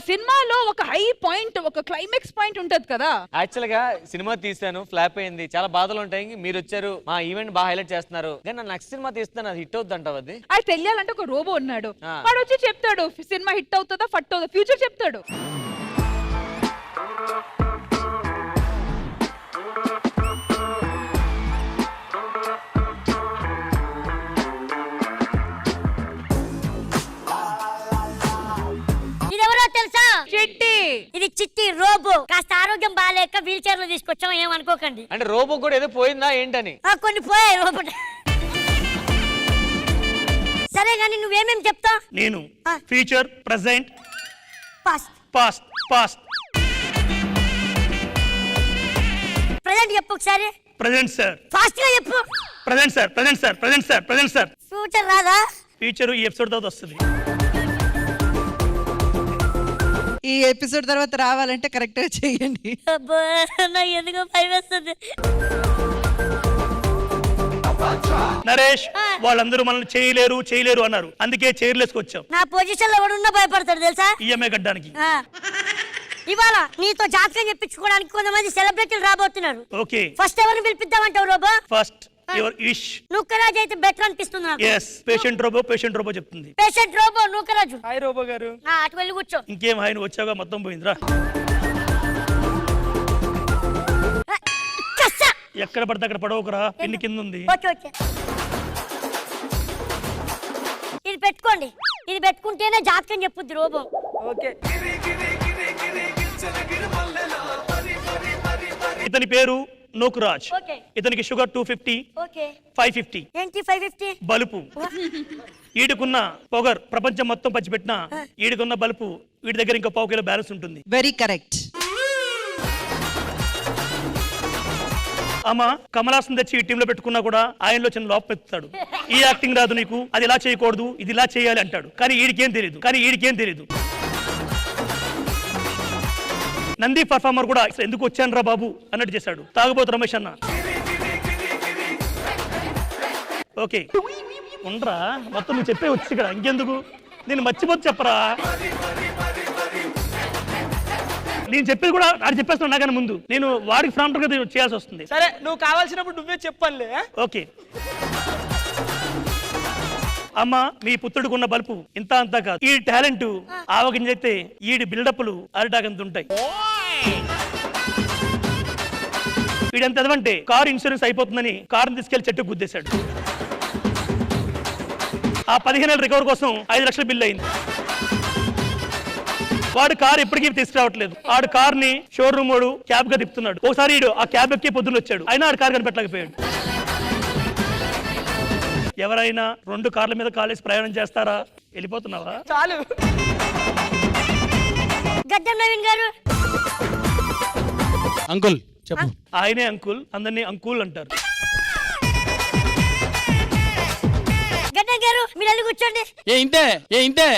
సినిమాలో ఒక high point, ఒక క్లైమాక్స్ పాయింట్ ఉంటది కదా. యాక్చువల్ గా సినిమా తీసాను, ఫ్లాప్ అయింది, చాలా బాధలు ఉంటాయి. మీరు వచ్చారు, మా ఈవెంట్ బాగా హైలైట్ చేస్తున్నారు. కానీ నా నెక్స్ట్ సినిమా తీస్తాను, అది హిట్ అవుతుంది అంటావు? అది తెలియాలంటే ఒక రోబో ఉన్నాడు, వాడు వచ్చి చెప్తాడు సినిమా హిట్ అవుతుందా ఫట్ అవుతుందా, ఫ్యూచర్ చెప్తాడు. చిట్టి, ఇది చిట్టి రోబో. కాస్త ఆరోగ్యం బాగాలేక వీల్ చైర్ లో తీసుకొచ్చాం, ఏమనుకోకండి. అంటే రోబో కూడా ఏదో పోయిందా ఏంటని? కొన్ని పోయాయి రోబో. సరే గాని నువ్వేమేం చెప్తావు? నేను future, present, past. Past. Past. Present చెప్పు ఒకసారి. Present sir. ఫాస్ట్ గా చెప్పు. Present sir, present sir, present sir, present sir. Future రాదా? ఫ్యూచర్ ఈ ఎపిసోడ్ తర్వాత వస్తుంది. ఈ ఎపిసోడ్ తర్వాత రావాలంటే కరెక్ట్ గా చెయ్యండి. ఎందుకో భయం వేస్తుంది. నరేష్, వాళ్ళందరూ మనల్ని చేయలేరు అన్నారు, అందుకే చైర్లేసుకొచ్చాం. నా పొజిషన్ లో ఎవడున్నా భయపడతాడు తెలుసా? ఈఎంఐ కట్టడానికి. ఇవాళ నీతో జాతకం చెప్పించుకోవడానికి కొంతమంది సెలబ్రిటీలు రాబోతున్నారు. ఓకే, ఫస్ట్ ఎవరిని పిలిపిద్దామంటావు robo? First your wish. Nookaraju అయితే బెటర్ అనిపిస్తుంది నాకు. yes, పేషెంట్ రోబో చెప్తుంది. Patient robo Nookaraju. Hi robo గారు. అటు వెళ్ళి కూర్చో. ఇంకేం హాయ్, నువ్వు వచ్చావుగా, మొత్తం పోయిందిరా. ఎక్కడ పడితే అక్కడ పడవకురా, పిన్ని కింద ఉంది. ఇది పెట్టుకోండి, ఇది పెట్టుకుంటేనే జాతకం చెప్పుద్ది రోబో. ఓకే. ఇతని పేరు నూకరాజ్. ఇతనికి షుగర్ 250, 550. ఏంటి 550? బలుపు. ఈడుకున్న పొగర్ ప్రపంచం మొత్తం పంచిపెట్టినా ఈడుకున్న బలుపు వీడి దగ్గర ఇంకా 1/4 కిలో బ్యాలెన్స్ ఉంటుంది. Very correct. అమ్మ కమలాసన్ తెచ్చి ఈ టీంలో పెట్టుకున్నా కూడా ఆయనలో చిన్న లోపం ఎత్తుతాడు. ఈ యాక్టింగ్ రాదు నీకు, అది ఇలా చేయకూడదు, ఇది ఇలా చేయాలి అంటాడు. కానీ ఈడికేం తెలియదు. నంది పర్ఫార్మర్ కూడా ఎందుకు వచ్చాను రా బాబు అన్నట్టు చేశాడు. తాగబోతు రమేష్ అన్న. ఓకే ఉండరా, మొత్తం నువ్వు చెప్పే వచ్చి ఇక్కడ ఇంకెందుకు, నేను మర్చిపోతు చెప్పరా. నేను చెప్పేది కూడా అది చెప్పేస్తున్నా నాకన్నా ముందు. నేను వాడికి ఫ్రాంటర్ గా చేయాల్సి వస్తుంది. సరే, నువ్వు కావాల్సినప్పుడు నువ్వే చెప్పాలే. ఓకే. అమ్మ మీ పుత్రుడికి ఉన్న బలుపు ఇంత అంతా కాదు, ఈ టాలెంట్ ఆవగింజైతే ఈడి బిల్డప్లు అరిటాకంత ఉంటాయి. వీడెంత ఎదవంటే కారు ఇన్సూరెన్స్ అయిపోతుందని కారుని తీసుకెళ్లి చెట్టుకు గుద్దేశాడు. ఆ 15 ఏళ్ళ రికవర్ కోసం 5 లక్షల బిల్లు అయింది. వాడు కారు ఎప్పటికీ తీసుకురావట్లేదు. ఆడు కార్ని షోరూమ్ వాడు క్యాబ్ గా తిప్పుతున్నాడు. ఒకసారి ఆ క్యాబ్ ఎక్కి పొద్దున్న వచ్చాడు, అయినా ఆడు కారు కనిపెట్టలేకపోయాడు. ఎవరైనా 2 కార్ల మీద కాలేసి ప్రయాణం చేస్తారా? వెళ్ళిపోతున్నావా? చాలు. గడ్డం నవీన్ గారు. అంకుల్ చెప్పు. ఆయనే అంకుల్, అందరినీ అంకుల్ అంటారు. గడ్డం గారు మీరు వెళ్ళి కూర్చోండి. ఇంతే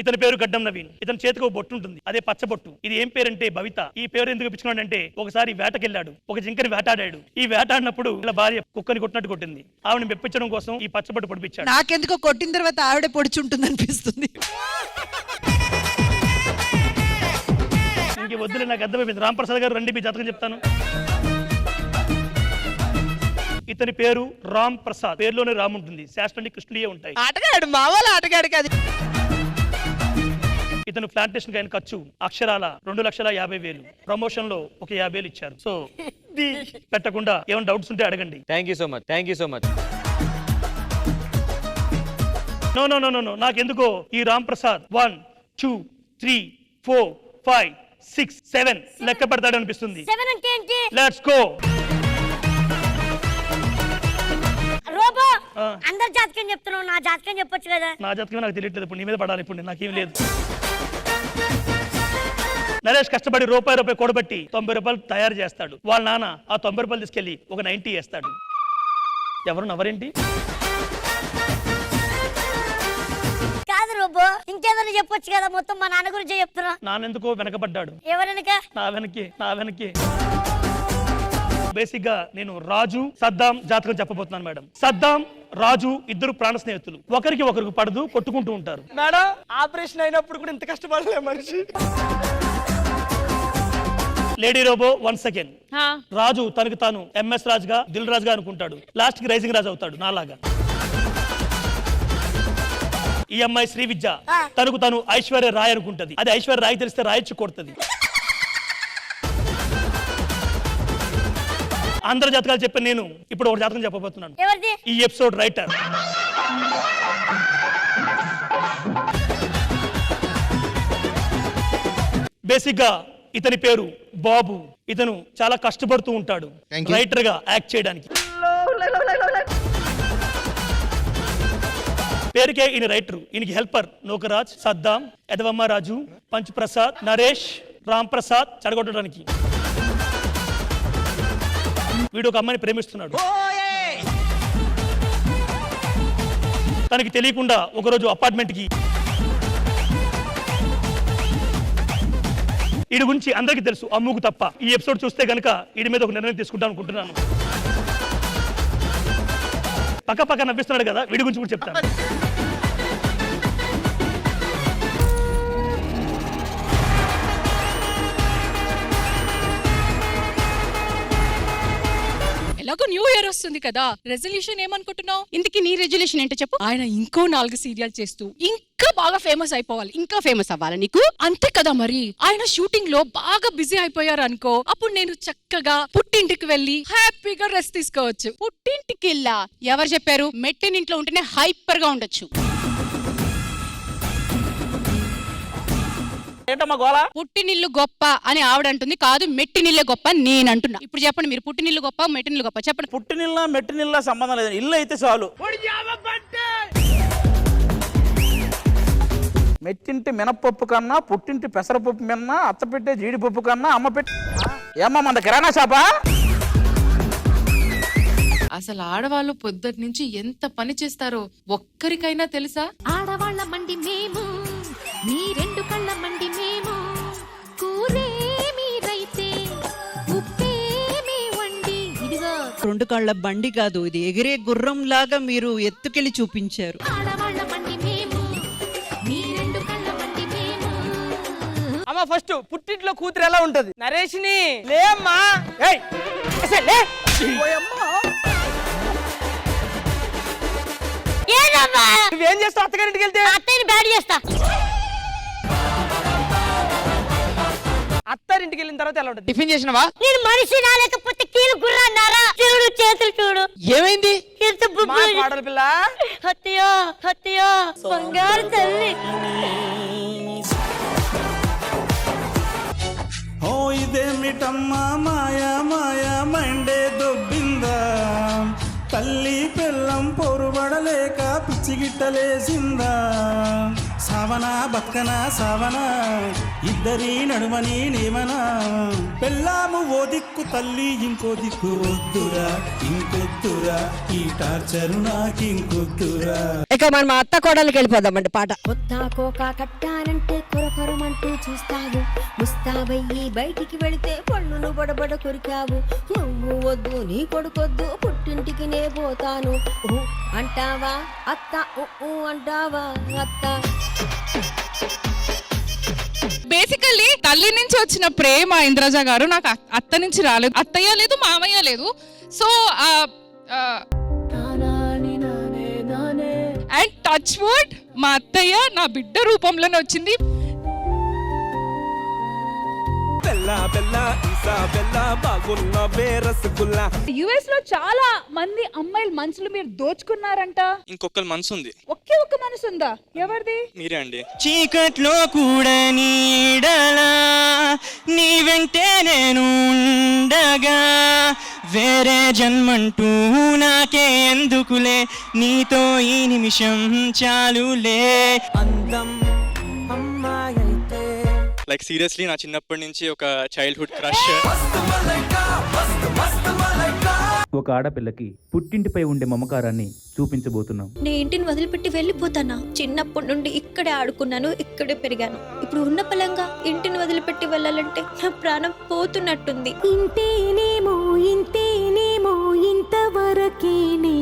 ఇతని పేరు గడ్డం నవీన్. ఇతని చేతికి ఒక బొట్టు ఉంటుంది, అదే పచ్చ బొట్టు. ఇది ఏం పేరంటే భవిత. ఈ పేరు ఎందుకు ఇప్పించుకున్నాడంటే ఒకసారి వేటకెళ్ళాడు, ఒక జింకని వేటాడాడు. ఈ వేటాడినప్పుడు ఇలా భార్య కుక్కని కొట్టినట్టు కొట్టింది. ఆవిడని మెప్పించడం కోసం ఈ పచ్చబొట్టు పొడిపించాడు. నాకెందుకో కొట్టిన తర్వాత ఆవిడే పొడిచుంటుంది అనిపిస్తుంది. ఇంక వద్దులే, నాకు అర్థమైపోయింది. రాంప్రసాద్ గారు రండి, మీ జాతకం చెప్తాను. ఇతని పేరు రామ్ ప్రసాద్. పేరులోనే రామ్ ఉంటుంది, శాస్త్రాన్ని కృష్ణుడియే ఉంటాయి. ఆటగాడు, మా వాళ్ళ ఆటగాడు కాదు. ఇతను ప్లాంటేషన్ అయిన ఖర్చు అక్షరాల 2,50,000. ప్రమోషన్ లో ఒక 50,000 ఇచ్చారు. సో పెట్టకుండా ఏమైనా డౌట్స్ ఉంటే అడగండి. Thank you so much. No నాకెందుకో ఈ రామ్ ప్రసాద్ 1 2 3 4 5 6 7 లెక్క పెడతాడు అనిపిస్తుంది. 7 అంటే ఏంటి? Let's go. రోబో అందరి జాతకం చెప్తున్నావు, నా జాతకం చెప్పొచ్చు కదా. నా జాతకం నాకు తెలియట్లేదు, ఇప్పుడు నీ మీద పడాలి. ఇప్పుడు నాకేం లేదు. నరేష్ కష్టపడి రూపాయి కూడబెట్టి 90 రూపాయలు తయారు చేస్తాడు. వాళ్ళ నాన్న ఆ 90 రూపాయలు తీసుకెళ్లి ఒక 90 వేస్తాడు. ఎవరు నవ్వరేంటి? కాదు రోబో, ఇంకేదైనా చెప్పొచ్చు కదా. మొత్తం మా నాన్న గురించి చెప్తున్నా. నాన్నెందుకో వెనకబడ్డాడు. ఎవరెనక? నా వెనకే బేసిక్ గా నేను రాజు సద్దాం జాతకం చెప్పబోతున్నాను మేడం. సద్దాం రాజు ఇద్దరు ప్రాణ స్నేహితులు, ఒకరికి ఒకరికి పడదు, కొట్టుకుంటూ ఉంటారు. మేడం ఆపరేషన్ అయినప్పుడు కూడా ఇంత కష్టపడలే మనిషి. Lady robo 1 second. హా. రాజు తనకు తాను ఎంఎస్ రాజుగా దిల్ రాజుగా అనుకుంటాడు, లాస్ట్ కి రైజింగ్ రాజు అవుతాడు నాలాగా. ఈ అమ్మాయి శ్రీ విద్య తనకు తాను ఐశ్వర్య రాయ్ అనుకుంటది, అది ఐశ్వర్య రాయ్ తెలిస్తే రాయొచ్చు కొడుతుంది. అందరి జాతకాలు చెప్పాను నేను, ఇప్పుడు ఒక జాతకం చెప్పబోతున్నాను. ఎవరిది? ఈ ఎపిసోడ్ రైటర్ బేసిక్ గా ఇతని పేరు బాబు. ఇతను చాలా కష్టపడుతూ ఉంటాడు రైటర్ గా యాక్ట్ చేయడానికి. పేరుకే ఈయన రైటర్, ఈయనకి హెల్పర్ నోకరాజ్, సద్దాం, ఎదవమ్మ రాజు, పంచ్ ప్రసాద్, నరేష్, రామ్ ప్రసాద్ చెడగొట్టడానికి. వీడు ఒక అమ్మాయిని ప్రేమిస్తున్నాడు. తనకి తెలియకుండా ఒకరోజు అపార్ట్మెంట్ కి, వీడి గురించి అందరికీ తెలుసు అమ్ముకు తప్ప. ఈ ఎపిసోడ్ చూస్తే గనక వీడి మీద ఒక నిర్ణయం తీసుకుంటాను అనుకుంటున్నాను. పక్క నవ్విస్తున్నాడు కదా, వీడి గురించి కూడా చెప్తాను. ఎలాగో న్యూ ఇయర్ వస్తుంది కదా, రెజల్యూషన్ ఏమనుకుంటున్నావు? ఇందుకు నీ రెజల్యూషన్ ఏంటో చెప్పు. ఆయన ఇంకో 4 సీరియల్ చేస్తూ ఇంకా బాగా ఫేమస్ అయిపోవాలి. ఇంకా ఫేమస్ అవ్వాలి నీకు, అంతే కదా మరి. ఆయన షూటింగ్ లో బాగా బిజీ అయిపోయారు అనుకో, అప్పుడు నేను చక్కగా పుట్టింటికి వెళ్ళి హ్యాపీగా రెస్ట్ తీసుకోవచ్చు. పుట్టింటికి వెళ్ళా? ఎవరు చెప్పారు? మెట్టినింట్లో ఉంటేనే హైపర్ గా ఉండొచ్చు. ఏంటమ్మా గోళ? పుట్టినిల్లు గొప్ప అని ఆవిడంటుంది, కాదు మెట్టినిల్లే గొప్ప నేను అంటున్నా. ఇప్పుడు చెప్పండి, మీరు పుట్టినిల్లు గొప్ప మెట్టినిల్లు గొప్ప చెప్పండి. పుట్టినిల్ల మెట్టినిల్ల సంబంధం లేదు, ఇల్లు అయితే చాలు. మెట్టింటి మినపప్పు కన్నా పుట్టింటి పెసరపప్పు మిన్నా, అత్త పెట్టే జీడిపప్పు కన్నా అమ్మ పెట్టి ఏమ్మా మన కిరాణా షాపా? అసలు ఆడవాళ్ళు పొద్దుటి నుంచి ఎంత పని చేస్తారో ఒక్కరికైనా తెలుసా? ఆడవాళ్ళ మండి మేము, మీ 2 కళ్ళ మండి మేము, కూరే మీరైతే ఉప్పే మీ వండి. ఇదిగో 2 కాళ్ళ బండి కాదు, ఇది ఎగిరే గుర్రం లాగా మీరు ఎత్తుకెళ్ళి చూపించారు. ఆడవాళ్ళ మండి మేము, మీ 2 కళ్ళ మండి మేము. అమ్మ ఫస్ట్ పుట్టింట్లో కూతురు ఎలా ఉంటది? నరేష్ని లేమ్మా. ఏయ్ అసలు లే. ఓయమ్మా. ఏదమ్మా? నువ్వేం చేస్తావు అత్తగారింటికి వెళ్తే? అత్తయ్యని బ్యాడ్ చేస్తా. అత్తారింటికి వెళ్ళిన తర్వాత ఎలా ఉంటుంది? టిఫిన్ చేసినవా? నేను మనిషి నా లేకపోతే కీలు గుర్రన్నారా? చూడు చేతులు చూడు. ఏమైంది? ఎంత మా పాడల పిల్ల. హత్యో హత్యో బంగారు తల్లి. ఓ ఇదేమిటమ్మా మాయా మాయా మండే దొబ్బిందా, తల్లి పిల్లం పొరుబడలేక పిచ్చిగిట్టలేసిందా, సావనా బక్కనా సావనా ఇద్దరి నడుమని నేమనా, పెళ్ళాము ఓ దిక్కు తల్లి ఇంకో దిక్కు, వద్దురా ఇంకొద్దురా ఈ టార్చరు నాకింకొద్దురా. ఇక మనం మా అత్త కోడలికి వెళ్ళిపోదామండి పాట. కొత్త కోక కట్టానంటే కొరకొరమంటూ చూస్తావు, ముస్తాబయ్యి బయటికి వెళితే పళ్ళును బడబడ కొరికావు. నువ్వు వద్దు నీ కొడుకొద్దు పుట్టింటికి నే పోతాను అంటావా అత్త? అంటావా అత్త? బేసికల్లీ తల్లి నుంచి వచ్చిన ప్రేమ ఇంద్రజ గారు నాకు అత్త నుంచి రాలేదు. అత్తయ్య లేదు, మామయ్య లేదు. సో అండ్ టచ్ వుడ్ మా అత్తయ్య నా బిడ్డ రూపంలోనే వచ్చింది. యుఎస్ లో చాలా మంది అమ్మాయిల మనసులు మీరు దోచుకున్నారంట. ఇంకొకరి మనసు ఉంది. ఒకే ఒక్క మనసు ఉందా? ఎవరిది? మీరే అండి. చీకట్లో కూడా నీడలా నీ వెంటే నేను ఉండగా, వేరే జన్మంటూ నాకే ఎందుకులే, నీతో ఈ నిమిషం చాలులే. అందం లైక్ సీరియస్లీ నా చిన్నప్పటి నుంచి ఒక చైల్డ్హుడ్ క్రష్. ఒక ఆడపిల్లకి పుట్టింటిపై ఉండే మమకారాన్ని చూపించబోతున్నాం. నేను ఇంటిని వదిలిపెట్టి వెళ్ళిపోతానా? చిన్నప్పటి నుండి ఇక్కడే ఆడుకున్నాను, ఇక్కడే పెరిగాను. ఇప్పుడు ఉన్న పలంగా ఇంటిని వదిలిపెట్టి వెళ్ళాలంటే నా ప్రాణం పోతున్నట్టుంది. ఇంతేనేమో ఇంతేనేమో ఇంతవరకేనేమో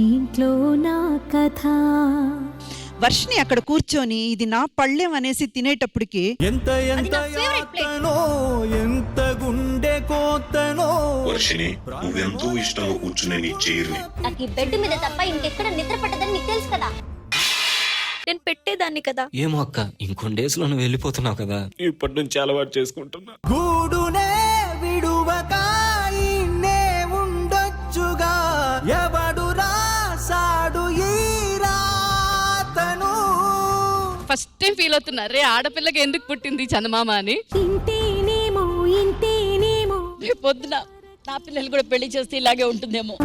ఇంట్లో నా కథ. వర్షిని అక్కడ కూర్చొని ఇది నా పళ్ళెం అనేసి తినేటప్పటికి ఎంత గుండె కోతనో. వర్షిని, నువ్వెంతో ఇష్టంగా కూర్చునే నీ చైర్ని నాకు ఈ బెడ్ మీద తప్ప ఇంకెక్కడ నిద్ర పట్టదని నీకు తెలుసు కదా. నేను పెట్టేదాన్ని కదా. ఏమో అక్క, ఇంకొన్ని డేస్ లో నువ్వు వెళ్ళిపోతున్నావు కదా. ఇప్పటి నుంచి అలవాటు చేసుకుంటున్నా. గూడునే విడువక ఇన్నే ఉండొచ్చుగా, ఎవడు రాసాడు ఈ రాతను. ఫస్ట్ టైం ఫీల్ అవుతున్నా, రే ఆడపిల్లకి ఎందుకు పుట్టింది చందమామ అని. ఇంతేనేమో ఇంతేనేమో రేపు పొద్దున నా పిల్లలు కూడా పెళ్లి చేస్తే ఇలాగే ఉంటుందేమో.